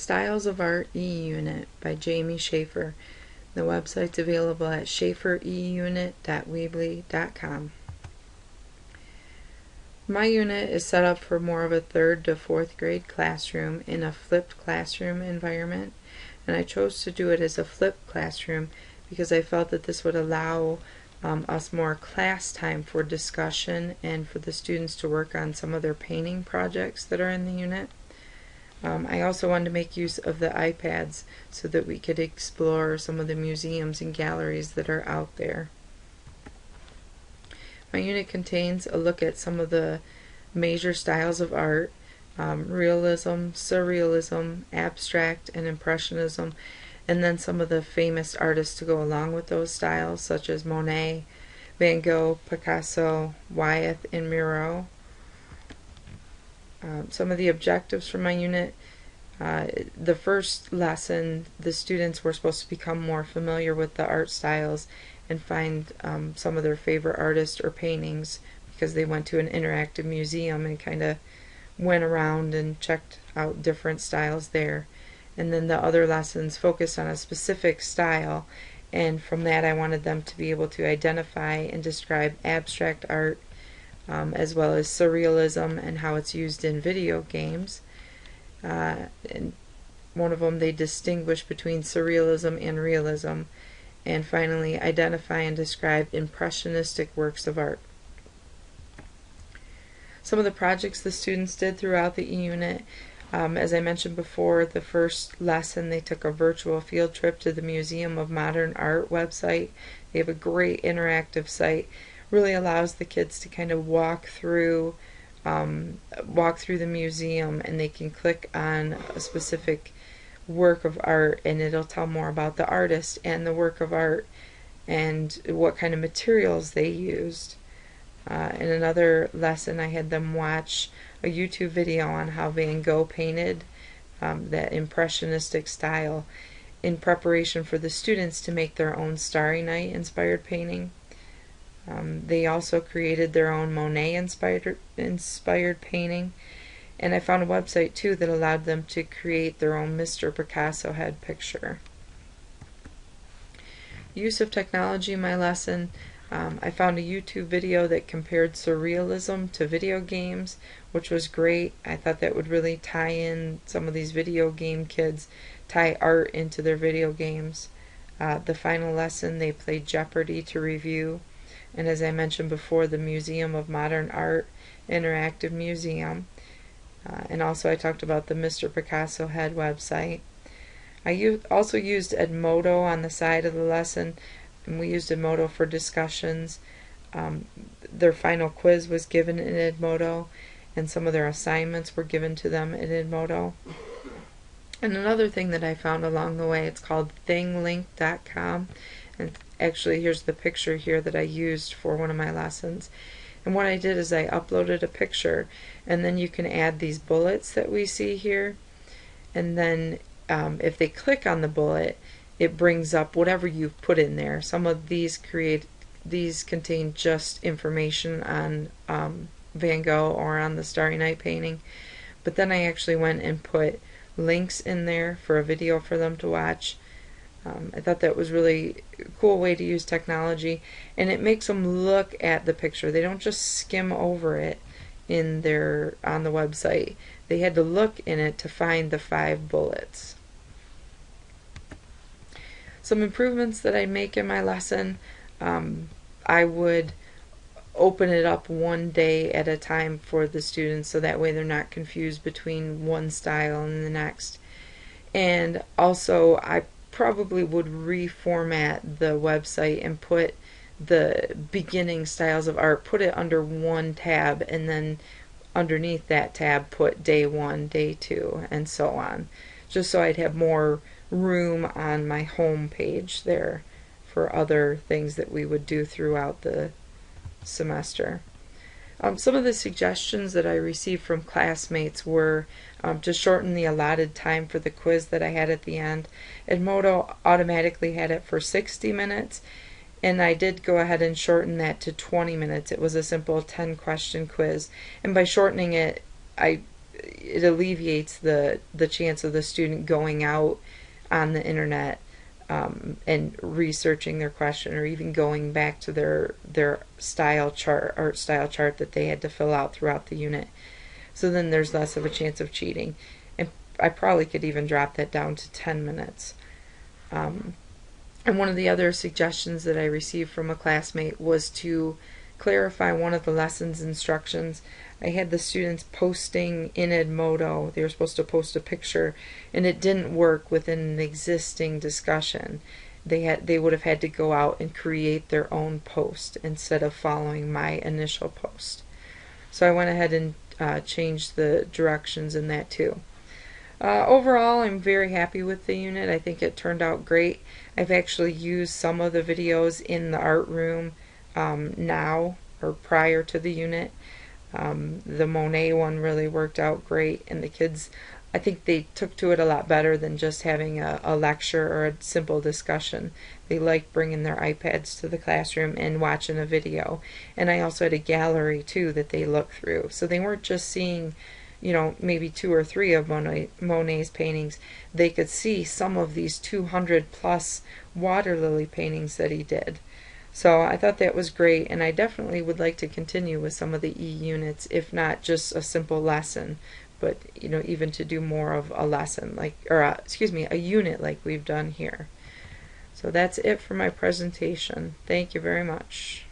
Styles of Art eUnit by Jamie Schaefer. The website's available at schaefereunit.weebly.com. My unit is set up for more of a 3rd to 4th grade classroom in a flipped classroom environment, and I chose to do it as a flipped classroom because I felt that this would allow us more class time for discussion and for the students to work on some of their painting projects that are in the unit. I also wanted to make use of the iPads so that we could explore some of the museums and galleries that are out there. My unit contains a look at some of the major styles of art, realism, surrealism, abstract, and impressionism, and then some of the famous artists to go along with those styles, such as Monet, Van Gogh, Picasso, Wyeth, and Miro. Some of the objectives for my unit. The first lesson, the students were supposed to become more familiar with the art styles and find some of their favorite artists or paintings, because they went to an interactive museum and kind of went around and checked out different styles there. And then the other lessons focused on a specific style, and from that I wanted them to be able to identify and describe abstract art, as well as surrealism and how it's used in video games. And one of them, they distinguish between surrealism and realism. And finally, identify and describe impressionistic works of art. Some of the projects the students did throughout the eUnit, as I mentioned before, the first lesson they took a virtual field trip to the Museum of Modern Art website. They have a great interactive site. Really allows the kids to kind of walk through the museum, and they can click on a specific work of art and it'll tell more about the artist and the work of art and what kind of materials they used. In another lesson, I had them watch a YouTube video on how Van Gogh painted that impressionistic style in preparation for the students to make their own Starry Night inspired painting. They also created their own Monet inspired painting, and I found a website too that allowed them to create their own Mr. Picasso head picture. Use of technology in my lesson. I found a YouTube video that compared surrealism to video games, which was great. I thought that would really tie in some of these video game kids, tie art into their video games. The final lesson, they played Jeopardy to review. And as I mentioned before, the Museum of Modern Art Interactive Museum. And also I talked about the Mr. Picasso Head website. I also used Edmodo on the side of the lesson, and we used Edmodo for discussions. Their final quiz was given in Edmodo, and some of their assignments were given to them in Edmodo. And another thing that I found along the way, it's called thinglink.com. And actually, here's the picture here that I used for one of my lessons. And what I did is I uploaded a picture, and then you can add these bullets that we see here. And then if they click on the bullet, it brings up whatever you've put in there. Some of these contain just information on Van Gogh or on the Starry Night painting. But then I actually went and put links in there for a video for them to watch. I thought that was really a cool way to use technology, and it makes them look at the picture. They don't just skim over it on the website. They had to look in it to find the 5 bullets. Some improvements that I make in my lesson, I would open it up one day at a time for the students, so that way they're not confused between one style and the next. And also I probably would reformat the website and put the beginning styles of art, put it under one tab, and then underneath that tab put day 1, day 2, and so on, just so I'd have more room on my home page there for other things that we would do throughout the semester. Some of the suggestions that I received from classmates were to shorten the allotted time for the quiz that I had at the end. Edmodo automatically had it for 60 minutes, and I did go ahead and shorten that to 20 minutes. It was a simple 10-question quiz, and by shortening it, I it alleviates the chance of the student going out on the internet and researching their question, or even going back to their style chart, art style chart that they had to fill out throughout the unit. So then there's less of a chance of cheating. And I probably could even drop that down to 10 minutes. And one of the other suggestions that I received from a classmate was to clarify one of the lessons instructions. I had the students posting in Edmodo. They were supposed to post a picture, and it didn't work within an existing discussion. They would have had to go out and create their own post instead of following my initial post. So I went ahead and changed the directions in that too. Overall, I'm very happy with the unit. I think it turned out great. I've actually used some of the videos in the art room now, or prior to the unit. The Monet one really worked out great, and the kids, I think they took to it a lot better than just having a lecture or a simple discussion. They liked bringing their iPads to the classroom and watching a video. And I also had a gallery too that they looked through. So they weren't just seeing, you know, maybe 2 or 3 of Monet's paintings. They could see some of these 200 plus water lily paintings that he did. So I thought that was great, and I definitely would like to continue with some of the eUnits, if not just a simple lesson, but you know, even to do more of a lesson, like, or excuse me, a unit like we've done here. So that's it for my presentation. Thank you very much.